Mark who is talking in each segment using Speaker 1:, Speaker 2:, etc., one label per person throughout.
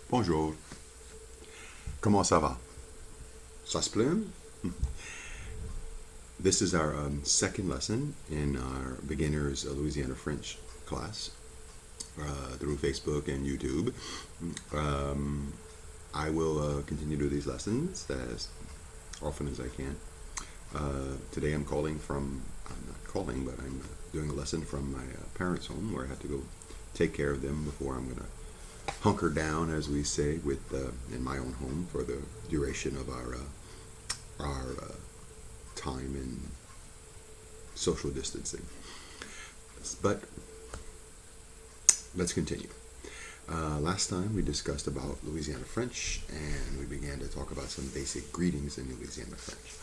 Speaker 1: Bonjour. Comment ça va? Ça se plaît? This is our second lesson in our beginners Louisiana French class through Facebook and YouTube. I will continue to do these lessons as often as I can. Today I'm not calling, but I'm doing a lesson from my parents' home where I have to go take care of them before I'm going to hunker down, as we say, with in my own home for the duration of our time in social distancing. But let's continue. Last time we discussed about Louisiana French, and we began to talk about some basic greetings in Louisiana French.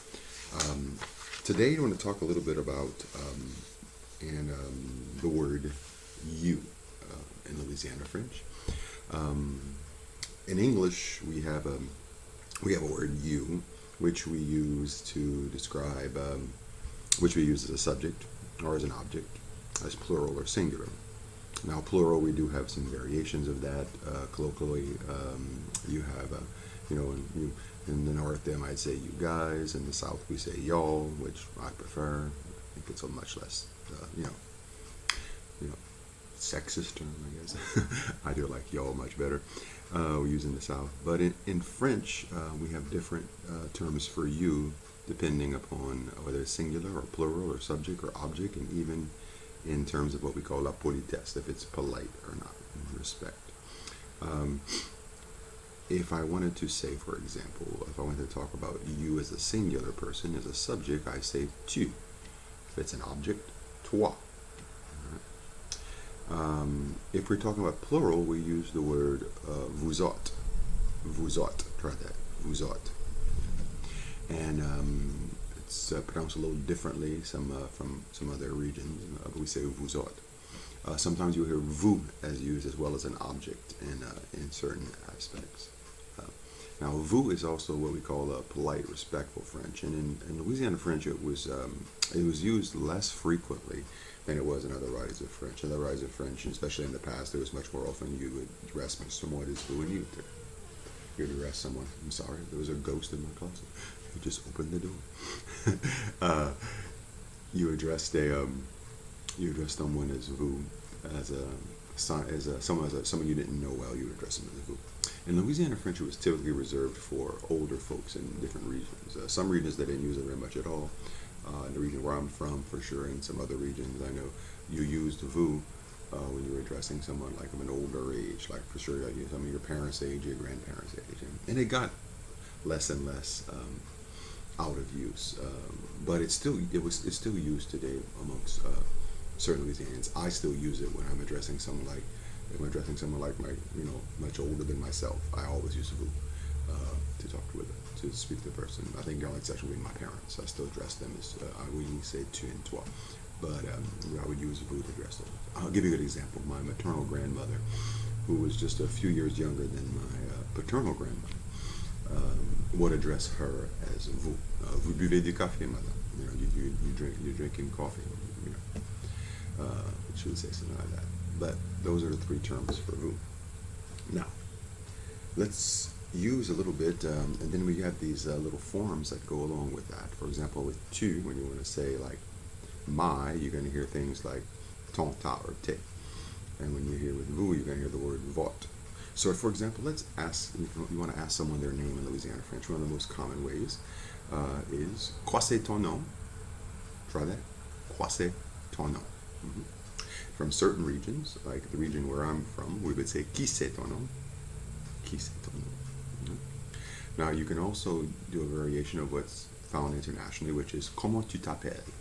Speaker 1: Today I want to talk a little bit about the word you in Louisiana French. In English, we have a word you, which we use to describe, which we use as a subject or as an object, as plural or singular. Now, plural, we do have some variations of that. Colloquially, you have, in the north, they might say you guys. In the south, we say y'all, which I prefer. I think it's a much less, sexist term, I guess. I do like y'all much better. We use in the South. But in French, we have different terms for you, depending upon whether it's singular or plural or subject or object, and even in terms of what we call la politesse, if it's polite or not, in respect. If I wanted to say, for example, if I wanted to talk about you as a singular person, as a subject, I say tu. If it's an object, toi. If we're talking about plural, we use the word vous autres. Vous autres. Try that. Vous autres. And it's pronounced a little differently from some other regions, but we say vous autres. Sometimes you'll hear vous as used as well as an object in certain aspects. Now, vous is also what we call a polite, respectful French, and in Louisiana French, it was used less frequently than it was in other varieties of French. In other varieties of French, especially in the past, it was much more often you would address someone as vous and you. You'd address someone. I'm sorry, there was a ghost in my closet. You just opened the door. You addressed someone as vous, someone you didn't know well. You would address them as vous. In Louisiana French, it was typically reserved for older folks in different regions. Some regions they didn't use it very much at all. In the region where I'm from, for sure, in some other regions, I know you used vous when you were addressing someone like of an older age, like for sure, some of your parents' age, your grandparents' age, and it got less and less out of use. But it's still used today amongst certain Louisianians. I still use it when I'm addressing someone like my much older than myself. I always use vous to speak to the person. I think the only exception would be my parents. I still address them as I would say tu and toi, but I would use vous to address them. I'll give you a good example. My maternal grandmother, who was just a few years younger than my paternal grandmother, would address her as vous. Vous buvez du café, madame. You're drinking coffee. She would say something like that. But those are the three terms for vous. Now, let's use a little bit, and then we have these little forms that go along with that. For example, with tu, when you want to say like my, you're going to hear things like ton, ta, or te. And when you hear with vous, you're going to hear the word votre. So, for example, let's ask, you want to ask someone their name in Louisiana French. One of the most common ways is quoi c'est ton nom? Try that. Quoi c'est ton nom? Mm-hmm. From certain regions, like the region where I'm from, we would say qui c'est ton nom? Qui c'est ton nom? Mm-hmm. Now, you can also do a variation of what's found internationally, which is comment tu t'appelles?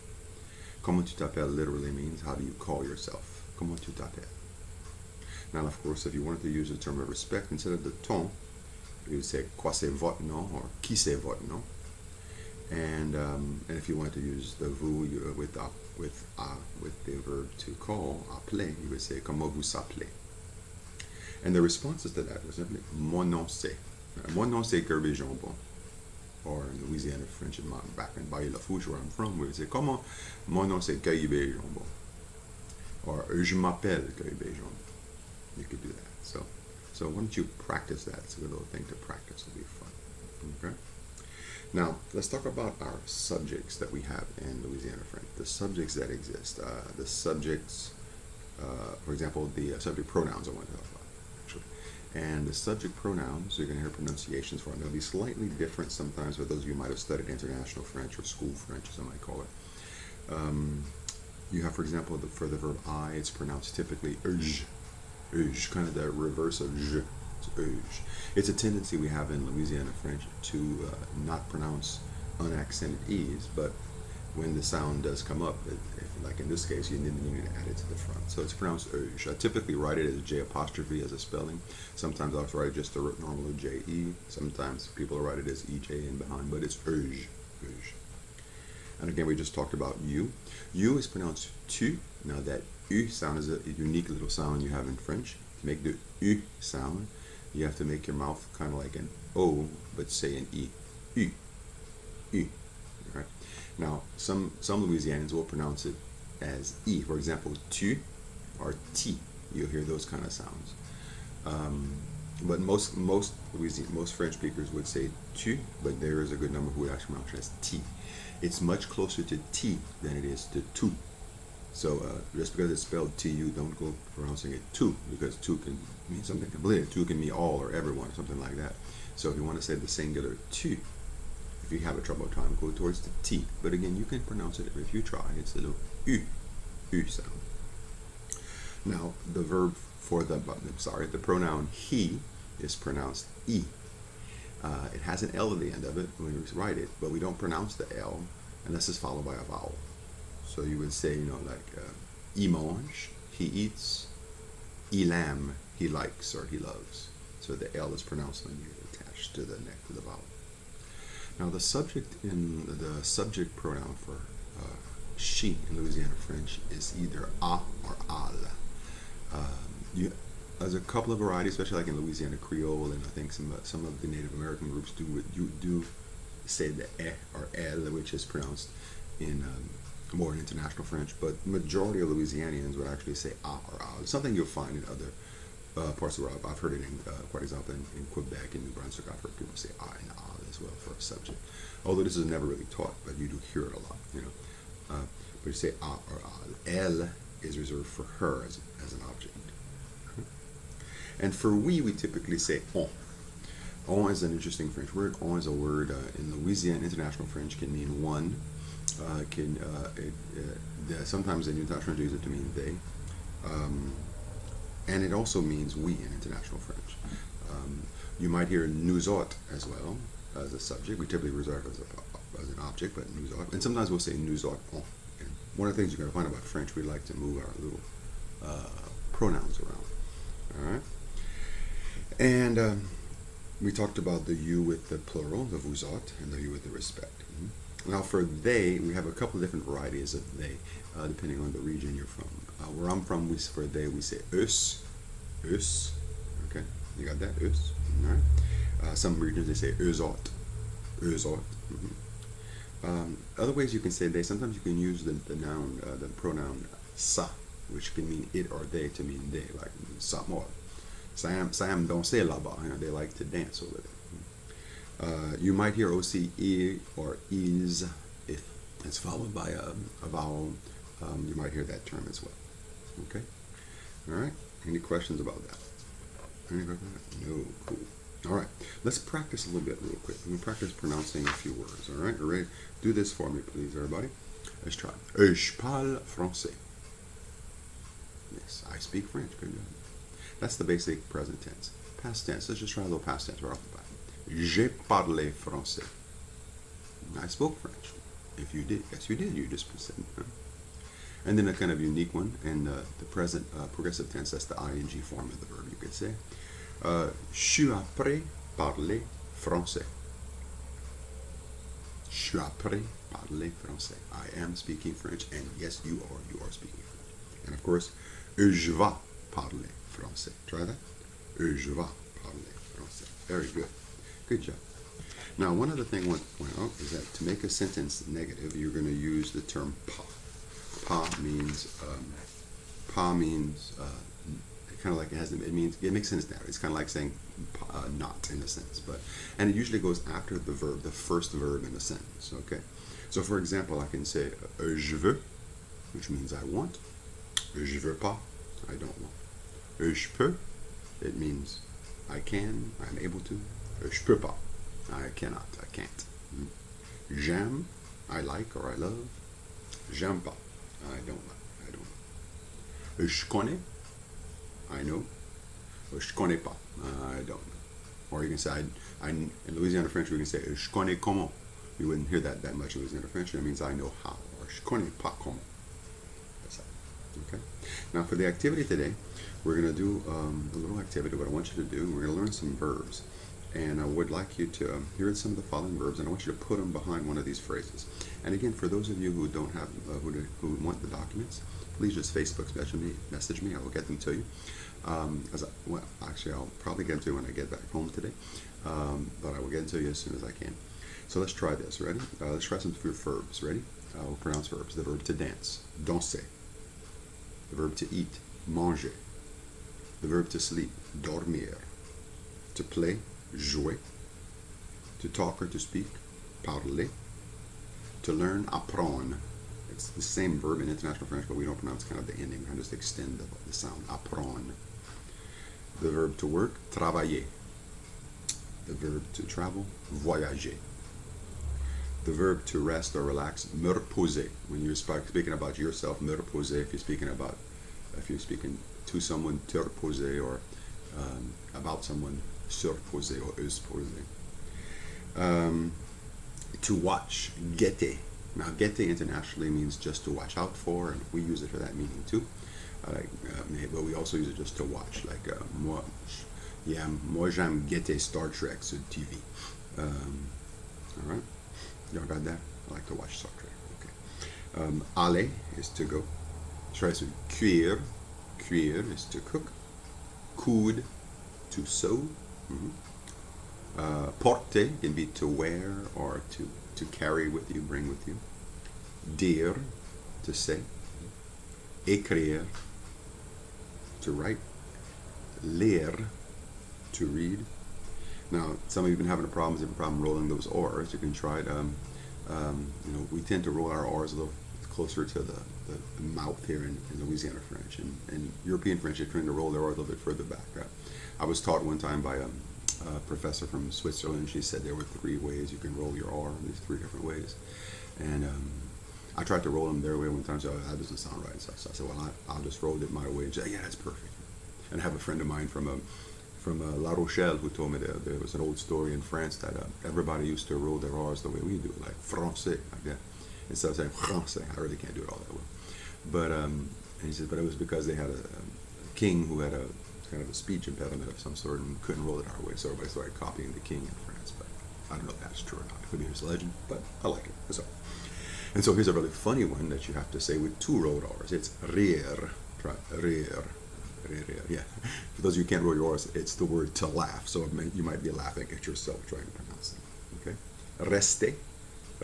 Speaker 1: Comment tu t'appelles literally means how do you call yourself? Comment tu t'appelles? Now, of course, if you wanted to use a term of respect, instead of the ton, you would say quoi c'est votre nom or qui c'est votre nom? And if you wanted to use the vous with the verb to call, appeler, you would say comment vous s'appelez? And the responses to that was simply mon nom c'est. Mon nom c'est Kirby Jambon. Or in Louisiana French, back in Bayou Lafourche, where I'm from, we would say comment mon nom c'est Kirby Jambon. Or je m'appelle Kirby Jambon. You could do that. So So why don't you practice that? It's a good little thing to practice. It'll be fun. Okay. Now let's talk about our subjects that we have in Louisiana French. The subjects that exist. The subjects, for example, the subject pronouns I want to talk about actually. And the subject pronouns, you're going to hear pronunciations for them. They'll be slightly different sometimes for those of you who might have studied international French or school French, as I might call it. You have, for example, for the verb I, it's pronounced typically kind of the reverse of je. It's It's a tendency we have in Louisiana French to not pronounce unaccented E's, but when the sound does come up, like in this case, you need to add it to the front. So it's pronounced j. I typically write it as J apostrophe as a spelling. Sometimes I'll write it just the normal J-E. Sometimes people write it as E-J in behind, but it's j. And again, we just talked about U. U is pronounced tu. Now that U sound is a unique little sound you have in French. To make the U sound, you have to make your mouth kind of like an O, but say an E. U. U. Right? Now, some Louisianians will pronounce it as E. For example, tu or ti. You'll hear those kind of sounds. But most French speakers would say tu, but there is a good number who would actually pronounce it as ti. It's much closer to ti than it is to tu. So just because it's spelled tu, don't go pronouncing it tu, because tu can mean something completely. Tu can mean all or everyone or something like that. So if you want to say the singular tu, if you have a trouble time, go towards the T. But again, you can pronounce it if you try. It's a little U sound. Now, the verb for the pronoun he is pronounced E. It has an L at the end of it when we write it, but we don't pronounce the L unless it's followed by a vowel. So you would say, il mange, he eats, il aime, he likes or he loves. So the L is pronounced when you're attached to the neck to the vowel. Now the subject pronoun for she in Louisiana French is either a or al. There's a couple of varieties, especially like in Louisiana Creole, and I think some of the Native American groups do say the or elle, which is pronounced in more in international French, but majority of Louisianians would actually say a or al. It's something you'll find in other parts of the world. I've heard it in, for example, in Quebec and New Brunswick. I've heard people say I and al as well for a subject. Although this is never really taught, but you do hear it a lot, but you say a or al. Elle is reserved for her as an object. And for we typically say on. On is an interesting French word. On is a word in Louisiana international French can mean one. Sometimes in international French use it to mean they. And it also means we in international French. You might hear nous autres as well as a subject. We typically reserve it as an object, but nous autres. And sometimes we'll say nous autres on. And one of the things you're going to find about French, we like to move our little pronouns around. All right. And we talked about the you with the plural, the vous autres, and the you with the respect. Now for they, we have a couple of different varieties of they, depending on the region you're from. Where I'm from, for they, we say us. Okay, you got that? Us. All right. Some regions, they say eux autres. Other ways you can say they, sometimes you can use the pronoun ça, which can mean it or they to mean they, like ça moi. Sam danser là-bas. They like to dance over there. You might hear aussi il or is if it's followed by a vowel. You might hear that term as well. Okay? All right? Any questions about that? No. Cool. All right. Let's practice a little bit real quick. We're going to practice pronouncing a few words. All right? Ready? Do this for me, please, everybody. Let's try. Je parle français. Yes, I speak French. Good job. That's the basic present tense. Past tense. Let's just try a little past tense right off the bat. J'ai parlé français. I spoke French. If you did, yes, you did. You just said. And then a kind of unique one, and the present progressive tense, that's the ing form of the verb, you could say. Je suis appris parler français. Je suis appris parler français. I am speaking French, and yes, you are speaking French. And of course, je vais parler français. Try that. Je vais parler français. Very good. Good job. Now, one other thing I want to point out is that to make a sentence negative, you're going to use the term pas. Pas means kind of like it makes sense now. It's kind of like saying not in a sense, and it usually goes after the verb, the first verb in a sentence. Okay, so for example, I can say je veux, which means I want. Je veux pas, I don't want. Je peux, it means I can, I'm able to. Je peux pas, I cannot, I can't. J'aime, I like or I love. J'aime pas, I don't like, I don't know. Je connais, I know. Je connais pas, I don't know. Or you can say, in Louisiana French, we can say je connais comment. You wouldn't hear that much in Louisiana French. That means I know how. Or je connais pas comment. That's that. Okay. Now for the activity today, we're going to do a little activity. What I want you to do, we're going to learn some verbs. And I would like you to here are some of the following verbs, and I want you to put them behind one of these phrases. And again, for those of you who don't have who want the documents, please just Facebook message me. I will get them to you. Actually, I'll probably get them to you when I get back home today, but I will get them to you as soon as I can. So let's try this. Ready? Let's try some verbs. Ready? We'll pronounce verbs. The verb to dance, danser. The verb to eat, manger. The verb to sleep, dormir. To play, jouer. To talk or to speak, parler. To learn, apprendre. It's the same verb in International French, but we don't pronounce kind of the ending. We just extend the sound, apprendre. The verb to work, travailler. The verb to travel, voyager. The verb to rest or relax, me reposer. When you're speaking about yourself, me reposer. If you're speaking to someone, te reposer, or about someone, se reposer or se poser. To watch, guetter. Now, guetter internationally means just to watch out for, and we use it for that meaning too. But we also use it just to watch, like moi j'aime guetter Star Trek sur TV. All right, y'all got that? I like to watch Star Trek. Okay. Aller is to go. Try to cuire. Cuire is to cook. Coudre, to sew. Porter can be to wear or to carry with you, bring with you. Dire, to say. Écrire, to write. Lire, to read. Now, some of you have been having a problem rolling those R's. You can try it. We tend to roll our R's a little closer to the mouth here in Louisiana French. And European French, they're trying to roll their R's a little bit further back. I was taught one time by a professor from Switzerland. She said there were 3 ways you can roll your R, these 3 different ways. And I tried to roll them their way one time, so that doesn't sound right. So I said, well, I'll just roll it my way. And she said, yeah, that's perfect. And I have a friend of mine from La Rochelle who told me that there was an old story in France that everybody used to roll their R's the way we do, like français, like that. Instead of saying français, I really can't do it all that well. But and he said, but it was because they had a king who had a kind of a speech impediment of some sort and couldn't roll it our way, so everybody started copying the king in France. But I don't know if that's true or not. It could be his legend, but I like it. So, and so here's a really funny one that you have to say with 2 rolled R's. It's rire. Try rire. Rire. Yeah. For those of you who can't roll your R's, it's the word to laugh. So you might be laughing at yourself trying to pronounce it. Okay. Rester.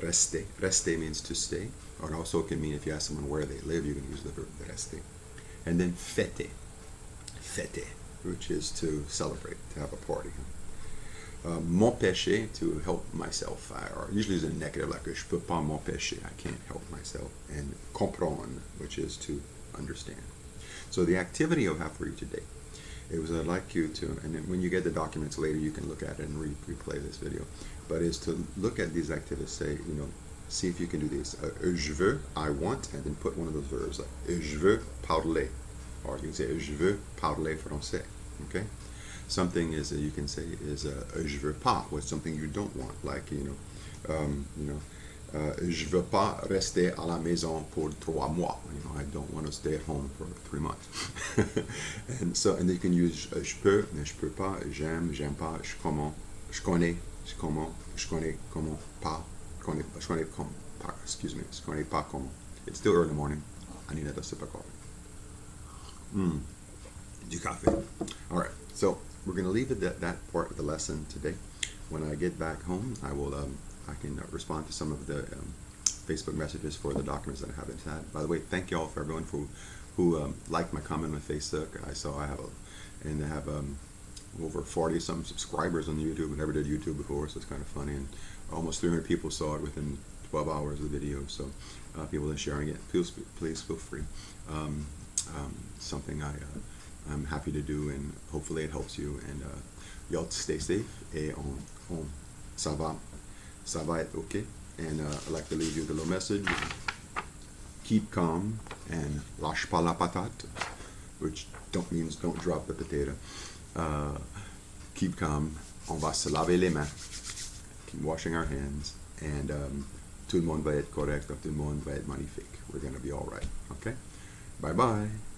Speaker 1: Rester. Rester means to stay. Or also it can mean if you ask someone where they live, you can use the verb rester. And then fêter. Fêter, which is to celebrate, to have a party. M'empêcher, to help myself, or usually is a negative, like je peux pas m'empêcher, I can't help myself. And comprendre, which is to understand. So the activity I have for you today, I'd like you to, and then when you get the documents later, you can look at it and replay this video, but is to look at these activities, see if you can do these. Je veux, I want, and then put one of those verbs, like je veux parler. Or you can say je veux parler français. Okay, something is you can say is je veux pas, what's something you don't want, like je veux pas rester à la maison pour 3 mois. I don't want to stay at home for 3 months. and then you can use je peux, mais je peux pas, j'aime pas, je comment, je connais, je comment, je connais comment pas, je connais pas, excuse me, je connais pas comment. It's still early morning. I need another sip of coffee. Du café. All right, so we're going to leave it at that part of the lesson today. When I get back home, I will I can respond to some of the Facebook messages for the documents that I haven't had. By the way, thank you all for everyone who liked my comment on Facebook. I saw I have and they have over 40 some subscribers on YouTube. I never did YouTube before, so it's kind of funny, and almost 300 people saw it within 12 hours of the video. So people are sharing it. Please feel free. Something I'm happy to do, and hopefully it helps you. And y'all stay safe, et ça va être okay. And I'd like to leave you with a little message. Keep calm and lâche pas la patate, which means don't drop the potato. Keep calm. On va se laver les mains. Keep washing our hands. And tout le monde va être correct. Tout le monde va être magnifique. We're going to be all right. Okay? Bye-bye.